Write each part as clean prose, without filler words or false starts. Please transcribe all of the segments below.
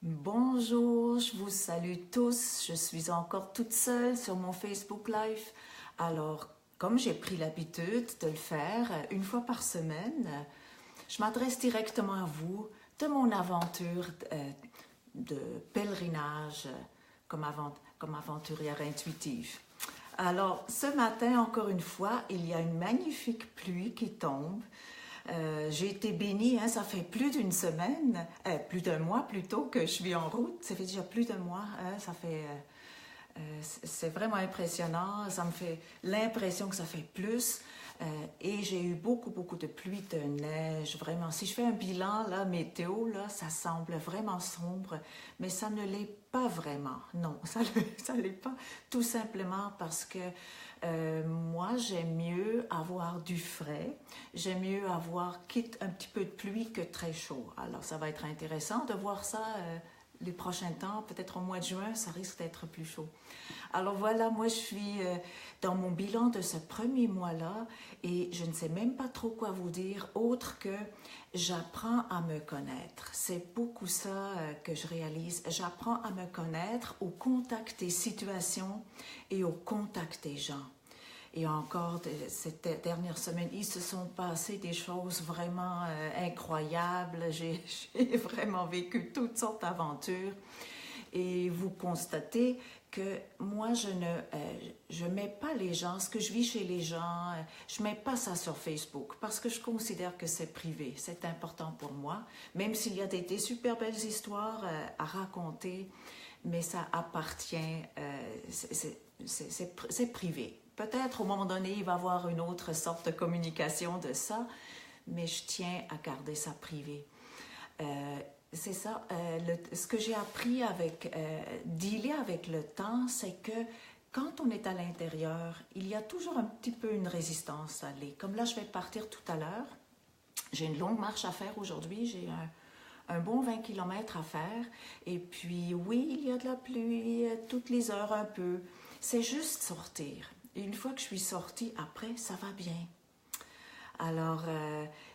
Bonjour, je vous salue tous. Je suis encore toute seule sur mon Facebook Live. Alors, comme j'ai pris l'habitude de le faire une fois par semaine, je m'adresse directement à vous de mon aventure de pèlerinage comme aventurière intuitive. Alors, ce matin, encore une fois, il y a une magnifique pluie qui tombe. J'ai été bénie, ça fait plus d'une semaine, plus d'un mois plutôt que je suis en route. Ça fait déjà plus d'un mois, c'est vraiment impressionnant. Ça me fait l'impression que ça fait plus. Et j'ai eu beaucoup de pluie, de neige. Vraiment, si je fais un bilan là, météo, là, ça semble vraiment sombre, mais ça ne l'est pas vraiment. Non, ça l'est pas. Tout simplement parce que moi, j'aime mieux avoir du frais. J'aime mieux avoir quitte un petit peu de pluie que très chaud. Alors, ça va être intéressant de voir ça les prochains temps. Peut-être au mois de juin, ça risque d'être plus chaud. Alors voilà, moi je suis dans mon bilan de ce premier mois-là et je ne sais même pas trop quoi vous dire autre que j'apprends à me connaître. C'est beaucoup ça que je réalise. J'apprends à me connaître au contact des situations et au contact des gens. Et encore, cette dernière semaine, il se sont passées des choses vraiment incroyables. J'ai vraiment vécu toutes sortes d'aventures. Et vous constatez que moi, je mets pas les gens, ce que je vis chez les gens, je mets pas ça sur Facebook parce que je considère que c'est privé, c'est important pour moi, même s'il y a des super belles histoires à raconter, mais ça appartient, c'est privé. Peut-être au moment donné, il va y avoir une autre sorte de communication de ça, mais je tiens à garder ça privé. C'est ça, ce que j'ai appris avec dealer avec le temps, c'est que quand on est à l'intérieur, il y a toujours un petit peu une résistance à aller. Comme là, je vais partir tout à l'heure. J'ai une longue marche à faire aujourd'hui. J'ai un bon 20 km à faire. Et puis, oui, il y a de la pluie toutes les heures un peu. C'est juste sortir. Et une fois que je suis sortie, après, ça va bien. Alors,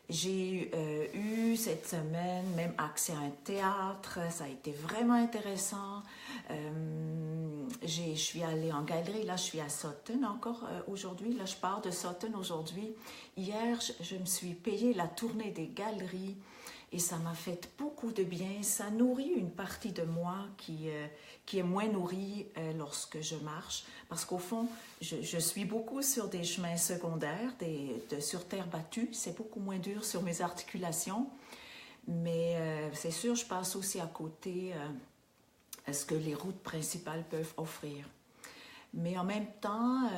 j'ai eu cette semaine même accès à un théâtre, ça a été vraiment intéressant. Je suis allée en galerie, là je suis à Sutton encore aujourd'hui, là je pars de Sutton aujourd'hui. Hier, je me suis payé la tournée des galeries et ça m'a fait beaucoup de bien. Ça nourrit une partie de moi qui est moins nourrie lorsque je marche. Parce qu'au fond, je suis beaucoup sur des chemins secondaires, sur terre battue. C'est beaucoup moins dur sur mes articulations. Mais c'est sûr, je passe aussi à côté ce que les routes principales peuvent offrir. Mais en même temps,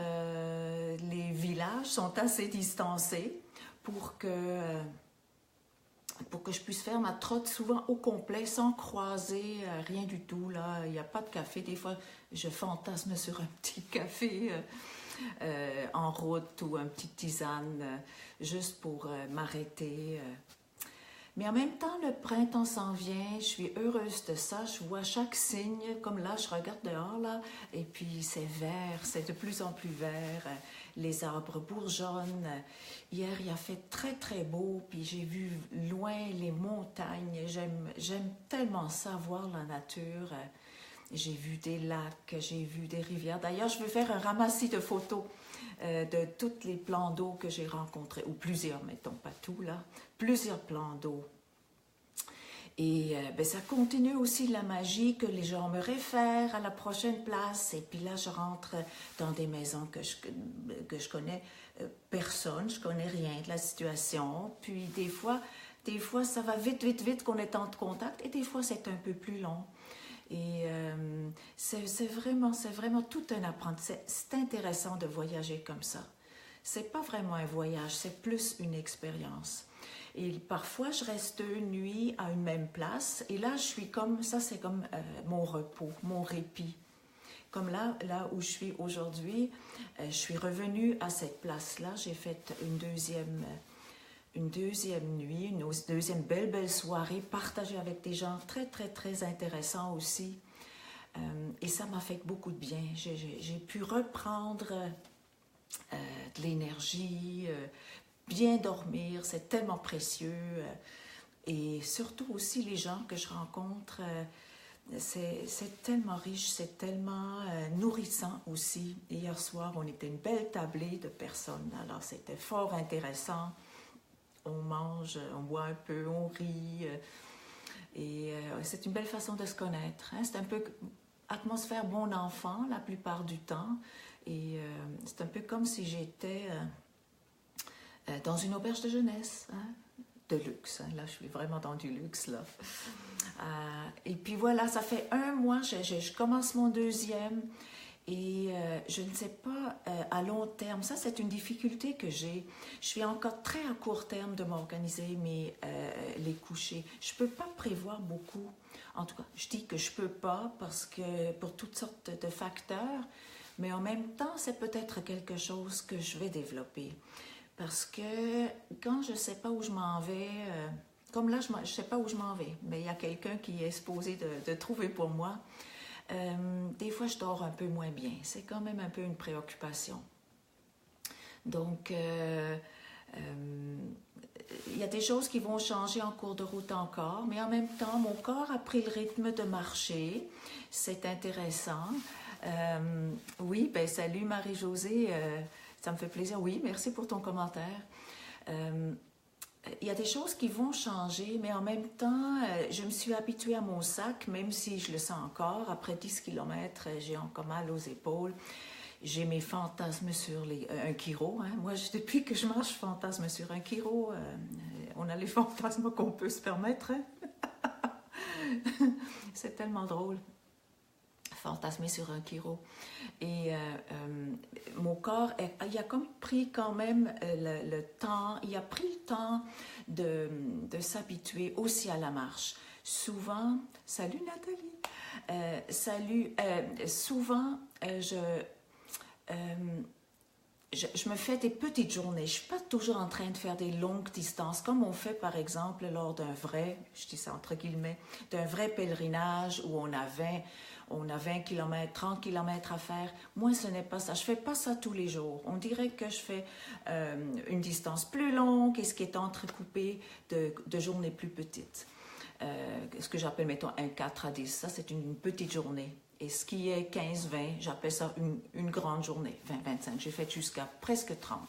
les villages sont assez distancés pour que je puisse faire ma trotte souvent au complet, sans croiser, rien du tout. Là, il n'y a pas de café. Des fois, je fantasme sur un petit café en route ou un petit tisane, juste pour m'arrêter. Mais en même temps, le printemps s'en vient, je suis heureuse de ça, je vois chaque signe, comme là, je regarde dehors, là, et puis c'est vert, c'est de plus en plus vert, les arbres bourgeonnent. Hier, il a fait très beau, puis j'ai vu loin les montagnes, j'aime tellement ça, voir la nature. J'ai vu des lacs, j'ai vu des rivières. D'ailleurs, je veux faire un ramassis de photos de tous les plans d'eau que j'ai rencontrés, ou plusieurs, mettons, pas tout là, plusieurs plans d'eau. Et ça continue aussi la magie que les gens me réfèrent à la prochaine place. Et puis là, je rentre dans des maisons que je connais personne, je connais rien de la situation. Puis des fois ça va vite qu'on est en contact, et des fois, c'est un peu plus long. Et c'est vraiment tout un apprentissage. C'est intéressant de voyager comme ça. C'est pas vraiment un voyage, c'est plus une expérience. Et parfois, je reste une nuit à une même place. Et là, je suis comme ça, c'est comme mon repos, mon répit. Comme là où je suis aujourd'hui, je suis revenue à cette place-là. J'ai fait une deuxième nuit, une deuxième belle soirée partagée avec des gens très intéressants aussi. Et ça m'a fait beaucoup de bien. J'ai pu reprendre de l'énergie, bien dormir, c'est tellement précieux. Et surtout aussi les gens que je rencontre, c'est tellement riche, c'est tellement nourrissant aussi. Hier soir, on était une belle tablée de personnes, alors c'était fort intéressant. On mange, on boit un peu, on rit, et c'est une belle façon de se connaître. Hein? C'est un peu atmosphère bon enfant la plupart du temps, et c'est un peu comme si j'étais dans une auberge de jeunesse, hein? De luxe. Hein? Là, je suis vraiment dans du luxe, là. Et puis voilà, ça fait 1 mois, je commence mon 2e, et je ne sais pas à long terme, ça c'est une difficulté que j'ai. Je suis encore très à court terme de m'organiser les couchers. Je ne peux pas prévoir beaucoup. En tout cas, je dis que je ne peux pas parce que pour toutes sortes de facteurs, mais en même temps, c'est peut-être quelque chose que je vais développer. Parce que quand je ne sais pas où je m'en vais, comme là, je ne sais pas où je m'en vais, mais il y a quelqu'un qui est supposé de trouver pour moi. Des fois, je dors un peu moins bien. C'est quand même un peu une préoccupation. Donc, il y a des choses qui vont changer en cours de route encore, mais en même temps, mon corps a pris le rythme de marcher. C'est intéressant. Oui, ben salut Marie-Josée, ça me fait plaisir. Oui, merci pour ton commentaire. Il y a des choses qui vont changer, mais en même temps, je me suis habituée à mon sac, même si je le sens encore. Après 10 km, j'ai encore mal aux épaules. J'ai mes fantasmes sur 1 kilo. Hein. Moi, depuis que je marche, je fantasme sur 1 kilo. On a les fantasmes qu'on peut se permettre. Hein? C'est tellement drôle. Fantasmer sur 1 kilo. Et mon corps, il a comme pris quand même le temps, il a pris le temps de s'habituer aussi à la marche. Souvent, salut Nathalie, souvent je me fais des petites journées. Je ne suis pas toujours en train de faire des longues distances, comme on fait par exemple lors d'un vrai, je dis ça entre guillemets, d'un vrai pèlerinage où on a 20 km, 30 km à faire. Moi, ce n'est pas ça. Je ne fais pas ça tous les jours. On dirait que je fais une distance plus longue et ce qui est entrecoupé de journées plus petites. Ce que j'appelle, mettons, un 4 à 10. Ça, c'est une petite journée. Et ce qui est 15-20, j'appelle ça une grande journée, 20-25. J'ai fait jusqu'à presque 30.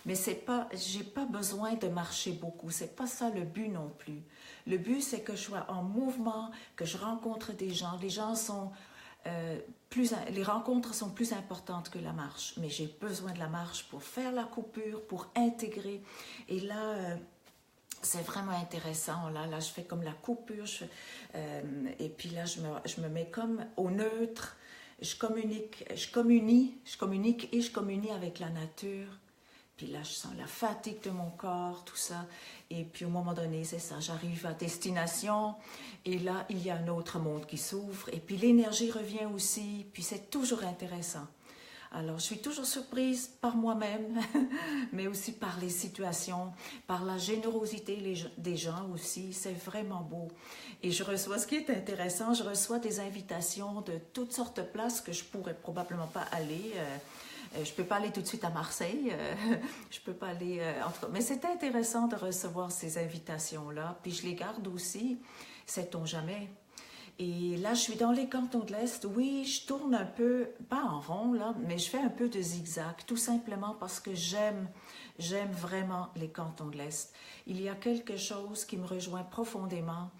Mais j'ai pas besoin de marcher beaucoup. C'est pas ça le but non plus. Le but, c'est que je sois en mouvement, que je rencontre des gens. Les rencontres sont plus importantes que la marche. Mais j'ai besoin de la marche pour faire la coupure, pour intégrer. Et là, c'est vraiment intéressant. Là, je fais comme la coupure. Et puis là, je me mets comme au neutre. Je communique et je communie avec la nature. Puis là, je sens la fatigue de mon corps, tout ça. Et puis, au moment donné, c'est ça, j'arrive à destination. Et là, il y a un autre monde qui s'ouvre. Et puis, l'énergie revient aussi. Puis, c'est toujours intéressant. Alors, je suis toujours surprise par moi-même, mais aussi par les situations, par la générosité des gens aussi. C'est vraiment beau. Et ce qui est intéressant, je reçois des invitations de toutes sortes de places que je ne pourrais probablement pas aller. Je ne peux pas aller tout de suite à Marseille, je ne peux pas aller... en tout cas, mais c'est intéressant de recevoir ces invitations-là, puis je les garde aussi, sait-on jamais. Et là, je suis dans les cantons de l'Est, oui, je tourne un peu, pas en rond, là, mais je fais un peu de zigzag, tout simplement parce que j'aime vraiment les cantons de l'Est. Il y a quelque chose qui me rejoint profondément,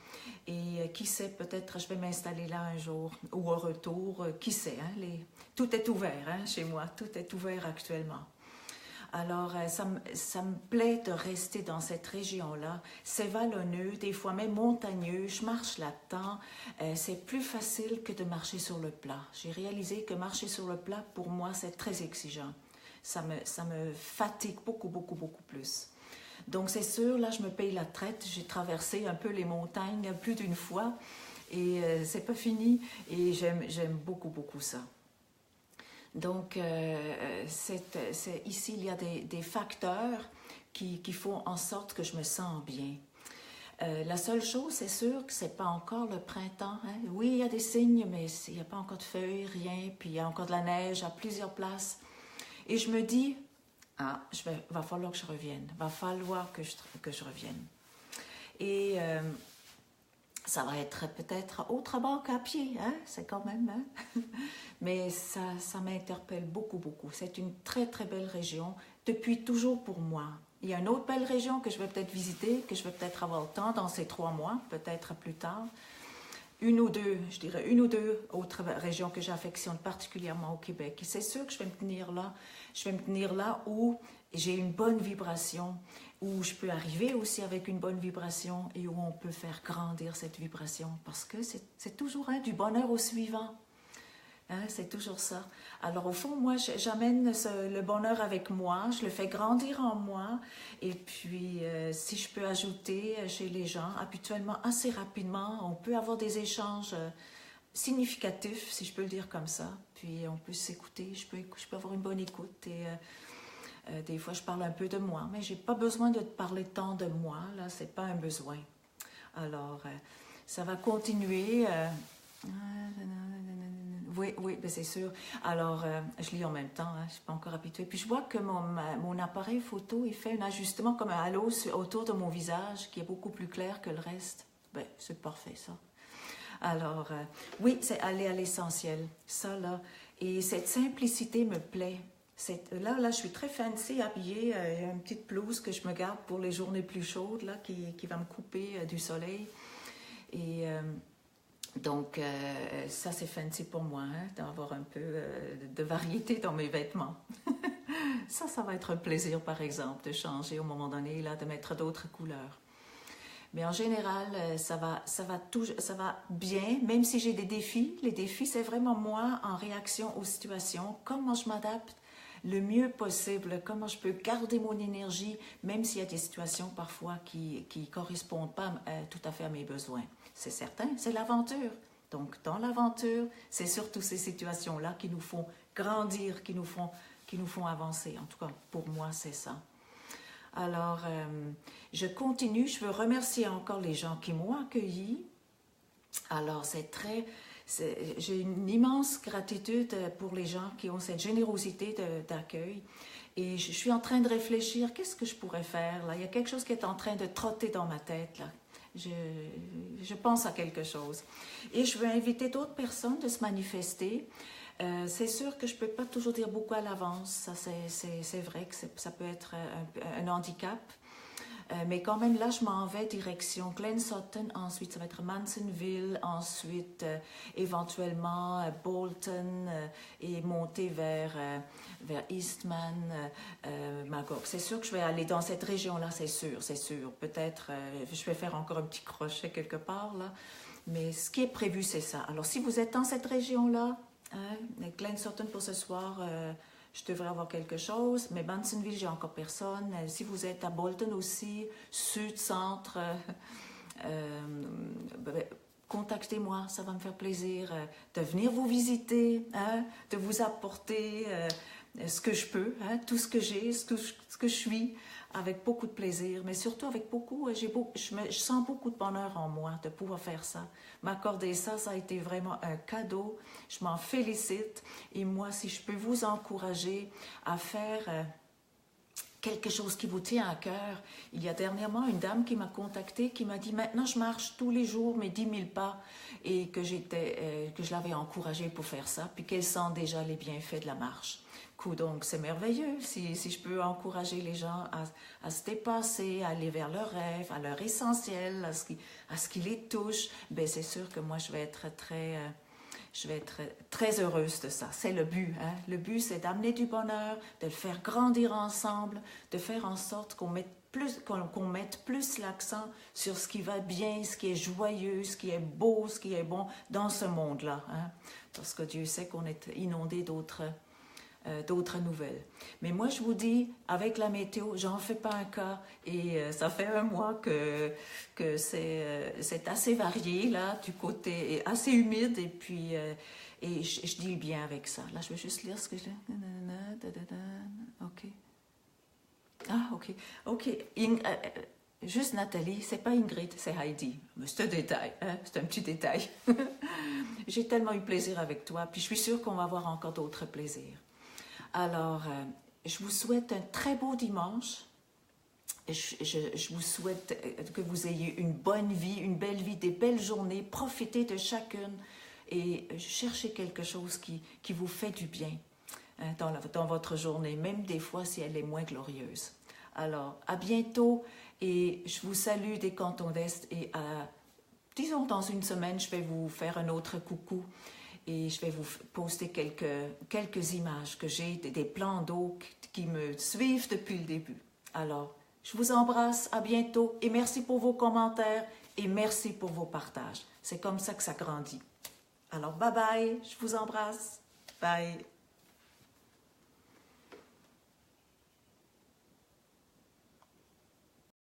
et qui sait, peut-être je vais m'installer là un jour, ou au retour, qui sait, hein, tout est ouvert hein, chez moi, tout est ouvert actuellement. Alors, ça me plaît de rester dans cette région-là. C'est vallonneux, des fois même montagneux. Je marche là-dedans. C'est plus facile que de marcher sur le plat. J'ai réalisé que marcher sur le plat, pour moi, c'est très exigeant. Ça me fatigue beaucoup, beaucoup, beaucoup plus. Donc, c'est sûr, là, je me paye la traite. J'ai traversé un peu les montagnes plus d'une fois. Et c'est pas fini. Et j'aime beaucoup, beaucoup ça. Donc, ici, il y a des facteurs qui font en sorte que je me sens bien. La seule chose, c'est sûr que ce n'est pas encore le printemps. Hein? Oui, il y a des signes, mais il n'y a pas encore de feuilles, rien. Puis il y a encore de la neige à plusieurs places. Et je me dis, va falloir que je revienne. Va falloir que je revienne. Et Ça va être peut-être autrement qu'à pied, hein? C'est quand même, hein? Mais ça m'interpelle beaucoup, beaucoup. C'est une très, très belle région, depuis toujours pour moi. Il y a une autre belle région que je vais peut-être visiter, que je vais peut-être avoir le temps dans ces 3 mois, peut-être plus tard. Une ou deux, je dirais, une ou deux autres régions que j'affectionne particulièrement au Québec. Et c'est sûr que je vais me tenir là. Je vais me tenir là où j'ai une bonne vibration, où je peux arriver aussi avec une bonne vibration et où on peut faire grandir cette vibration. Parce que c'est toujours du bonheur au suivant. Hein, c'est toujours ça. Alors au fond, moi, j'amène le bonheur avec moi, je le fais grandir en moi, et puis si je peux ajouter chez les gens, habituellement, assez rapidement, on peut avoir des échanges significatifs, si je peux le dire comme ça, puis on peut s'écouter, je peux avoir une bonne écoute, et des fois je parle un peu de moi, mais j'ai pas besoin de parler tant de moi, là, c'est pas un besoin. Alors, ça va continuer... Oui, oui, ben c'est sûr. Alors, je lis en même temps, hein, je ne suis pas encore habituée. Puis je vois que mon appareil photo, il fait un ajustement comme un halo autour de mon visage qui est beaucoup plus clair que le reste. Ben, c'est parfait, ça. Alors, oui, c'est aller à l'essentiel, ça, là. Et cette simplicité me plaît. Là, je suis très fancy habillée. J'ai une petite blouse que je me garde pour les journées plus chaudes, là, qui va me couper du soleil. Et... donc, ça, c'est fancy pour moi, hein, d'avoir un peu de variété dans mes vêtements. Ça va être un plaisir, par exemple, de changer au moment donné, là, de mettre d'autres couleurs. Mais en général, ça va bien, même si j'ai des défis. Les défis, c'est vraiment moi en réaction aux situations, comment je m'adapte le mieux possible, comment je peux garder mon énergie, même s'il y a des situations parfois qui ne correspondent pas tout à fait à mes besoins. C'est certain, c'est l'aventure. Donc, dans l'aventure, c'est surtout ces situations-là qui nous font grandir, qui nous font avancer. En tout cas, pour moi, c'est ça. Alors, je continue. Je veux remercier encore les gens qui m'ont accueilli. Alors, j'ai une immense gratitude pour les gens qui ont cette générosité d'accueil. Et je suis en train de réfléchir, qu'est-ce que je pourrais faire là? Il y a quelque chose qui est en train de trotter dans ma tête là. Je pense à quelque chose. Et je veux inviter d'autres personnes de se manifester. C'est sûr que je ne peux pas toujours dire beaucoup à l'avance. Ça, c'est vrai que ça peut être un handicap. Mais quand même, là, je m'en vais direction Glen Sutton. Ensuite, ça va être Mansonville. Ensuite, éventuellement, Bolton et monter vers Eastman, Magog. C'est sûr que je vais aller dans cette région-là, c'est sûr, c'est sûr. Peut-être, je vais faire encore un petit crochet quelque part, là. Mais ce qui est prévu, c'est ça. Alors, si vous êtes dans cette région-là, hein, Glen Sutton pour ce soir... je devrais avoir quelque chose, mais Mansonville, j'ai encore personne. Si vous êtes à Bolton aussi, sud, centre, contactez-moi, ça va me faire plaisir de venir vous visiter, hein, de vous apporter ce que je peux, hein, tout ce que j'ai, ce que je suis, avec beaucoup de plaisir, mais surtout avec beaucoup, je sens beaucoup de bonheur en moi de pouvoir faire ça. M'accorder ça, ça a été vraiment un cadeau. Je m'en félicite. Et moi, si je peux vous encourager à faire quelque chose qui vous tient à cœur. Il y a dernièrement une dame qui m'a contactée, qui m'a dit « Maintenant, je marche tous les jours mes 10 000 pas » et que je l'avais encouragée pour faire ça, puis qu'elle sent déjà les bienfaits de la marche. Donc, c'est merveilleux si je peux encourager les gens à se dépasser, à aller vers leurs rêves, à leur essentiel, à ce qui les touche. Bien, c'est sûr que moi, je vais être très heureuse de ça. C'est le but. Hein? Le but, c'est d'amener du bonheur, de le faire grandir ensemble, de faire en sorte qu'on mette plus l'accent sur ce qui va bien, ce qui est joyeux, ce qui est beau, ce qui est bon dans ce monde-là. Hein? Parce que Dieu sait qu'on est inondé d'autres nouvelles. Mais moi, je vous dis, avec la météo, j'en fais pas un cas et ça fait un mois que c'est assez varié, là, du côté assez humide et puis et je dis bien avec ça. Là, je vais juste lire ce que je dis. OK. Ah, OK. OK. Juste Nathalie, c'est pas Ingrid, c'est Heidi. Mais c'est un détail, hein? C'est un petit détail. J'ai tellement eu plaisir avec toi, puis je suis sûre qu'on va avoir encore d'autres plaisirs. Alors, je vous souhaite un très beau dimanche Je vous souhaite que vous ayez une bonne vie, une belle vie, des belles journées. Profitez de chacune et cherchez quelque chose qui vous fait du bien dans votre journée, même des fois si elle est moins glorieuse. Alors, à bientôt et je vous salue des Cantons d'Est et disons dans une semaine, je vais vous faire un autre coucou et je vais vous poster quelques images que j'ai, des plans d'eau qui me suivent depuis le début. Alors, je vous embrasse, à bientôt et merci pour vos commentaires et merci pour vos partages. C'est comme ça que ça grandit. Alors, bye bye, je vous embrasse. Bye.